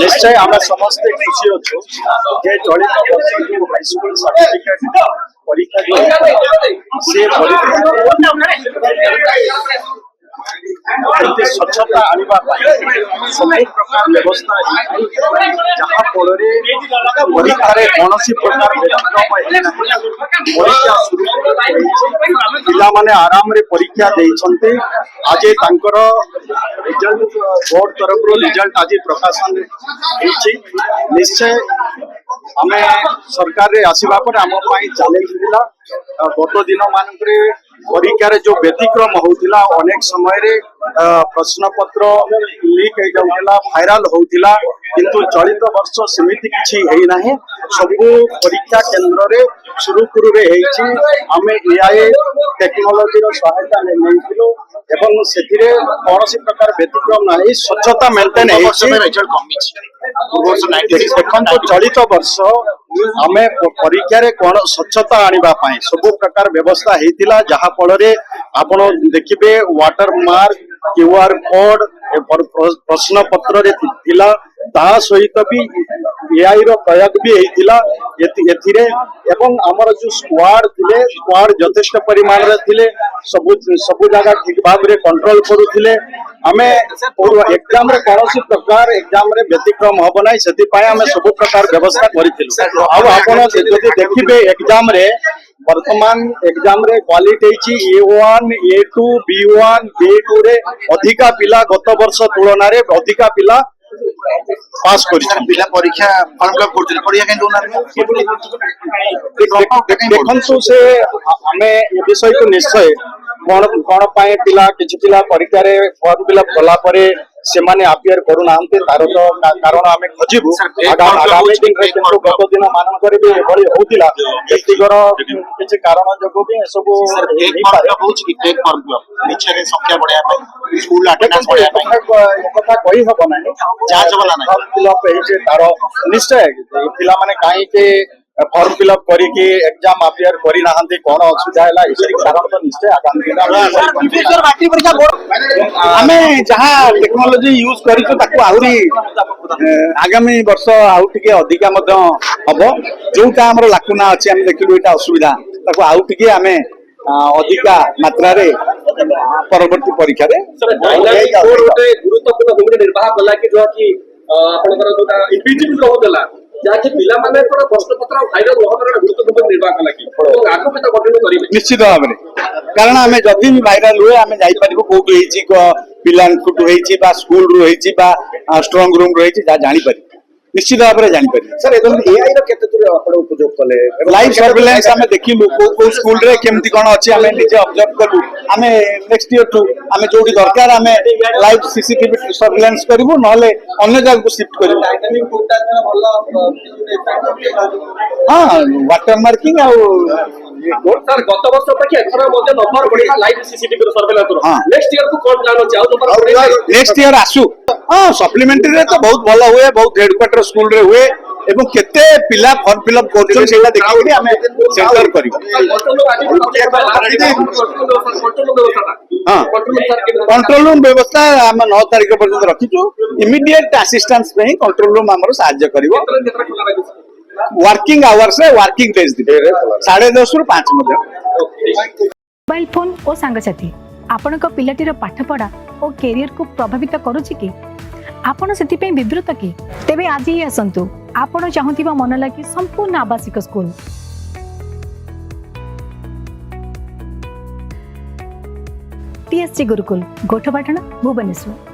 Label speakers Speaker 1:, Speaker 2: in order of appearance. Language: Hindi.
Speaker 1: निश्चय आम समस्ते खुशी अच्छु जे चलित वर्ष जो हाईस्कूल सर्टिफिकेट परीक्षा से स्वच्छता आने सब प्रकार व्यवस्था जहाँ फल परीक्षा कौन प्रकार परीक्षा शुरू पाने आराम परीक्षा देते आज रिजल्ट बोर्ड तरफ रिजल्ट आज प्रकाशन निश्चय आम सरकार रे आसवा पर आम चैलेंज मिला गत दिन मानक परीक्षार जो व्यतिक्रम होता अनेक समय प्रश्न पत्र लीक हो जाऊला भाइराल होता किंतु चलित वर्ष सेमिति किछि हेई नाही सबु परीक्षा केंद्र रे सुरुखुरु रे हेछि आमे एआई टेक्नोलॉजी रो सहायता लेथिलु एवं सेथिरे कौनसी प्रकार व्यतिक्रम नाही स्वच्छता मेंटेन हेछि रिजल्ट कमी चलित वर्ष आमे परीक्षा रे कोन स्वच्छता आनिबा पाए सब प्रकार व्यवस्था हेतिला जहा फल रे आपण देखिबे वाटर मार्क क्यूआर कोड प्रश्न पत्र रे थिला ता सहित भी एआई रो प्रयोग भी हेतिला एथिरे एवं हमर जो स्क्वाड थिले स्क्वाड यथेष्ट परिमाण रे थिले सब जगह ठीक भाव रे कंट्रोल करूथिले आमे एग्जाम रे कौनसी प्रकार एग्जाम रे व्यतिक्रम हब ना से आमे सब प्रकार व्यवस्था करिथिलु अब आपण जदि देखिबे एग्जाम रे वर्तमान एग्जाम रे quality A1 A2 B1 B2 रे अधिका पिला गत वर्ष तुलना रे अधिका पिला पास करि पिला परीक्षा फॉर्म फिल करथिले परीक्षा केन दोना देखंतु से हमें ए विषय को निश्चय कोन कोन पाए पिला किछ पिला परीक्षा रे फॉर्म फिल कला परे से माने अपियर करू नांते तारो तो कारण हमें खोजिबु आगामी दिन रे किंतु गत दिन मानन करे भी एभली होतिला व्यक्तिगत किछ कारण जको भी सब एक फॉर्म होछ कि एक फॉर्म नीचे रे संख्या बढ़िया पे स्कूल अटेंडेंस बढ़िया पे कथा कहि हबो नाही जांच वाला नाही फिल अप हे तारो निश्चय पिला माने काई के फॉर्म फिल अप करिके एग्जाम अपियर करि नाहंते कोन असुविधा हैला इसरी कारण तो निश्चय आगामी दिन कंप्यूटर बाकी परीक्षा बोर्ड हमें जहां टेक्नोलॉजी यूज करितो ताको आहुरी आगामी वर्ष आउ टिके अधिका मध्य हबो जोटा हमर लाकुना अछि हम देखिलु एटा असुविधा ताको आउ टिके हमें अधिका मात्रा रे परवर्ती परीक्षा रे गुरुत्वपूर्ण भूमिका निर्वाह कला कि जो कि आपनकर जोटा इनविजिबल रहउतला जाके पिला माने पर प्रश्न पत्र फाइनल रहकर गुरुत्वपूर्ण निर्वाह कला कि आगो के तो गठन करिवे निश्चित भाव में कारण हमें जदि भी वायरल हुए हमें जाई परिबो कोठु हेची पिला कोठु हेची बा स्कूल रु हेची बा स्ट्रांग रूम रु हेची जा जानि परि निश्चित भाव में जानि परि सर एदम एआई रो केते दूर आपण उपयोग कले लाइव सर्वेलेंस हमें देखिलु को स्कूल रे केमति कोन अछि हमें निजे ऑब्जर्व कलु हमें नेक्स्ट ईयर टू हमें जोडी दरकार हमें लाइव सीसीटीवी सर्वेलेंस करिवु नले अन्य जगह को शिफ्ट करिवु हां वाटर मार्किंग आ सर गत वर्ष अपेक्षा एथर मध्ये नंबर बढ़ी live CCTV surveillance next year को कोन प्लान अछि आ नंबर नेक्स्ट ईयर आसु हां सप्लीमेंटरी रे तो बहुत भलो हुए बहुत हेडक्वार्टर स्कूल रे हुए एवं केते पिला फॉर्म फिल अप करछन सेला देखि हमें सेंटर करिवो हां कंट्रोल रूम व्यवस्था हम 9 तारिख पर्यंत रखिछु इमीडिएट असिस्टेंस पे ही कंट्रोल रूम हमर सहायता करिवो वर्किंग आवर्स रे वर्किंग डेज दिबे 10:30 रु 5 मध्ये
Speaker 2: मोबाइल फोन और सांगसाथी आपनक पिलाटीर पाठपढ़ा और कैरियर को प्रभावित करूछि कि आपण सेति पे विब्रत कि तेबे आज ही आसंतु आपण चाहुथिबा मन लागी संपूर्ण आवासिक स्कूल TSG गुरुकुल गोठपाटण भुवनेश्वर।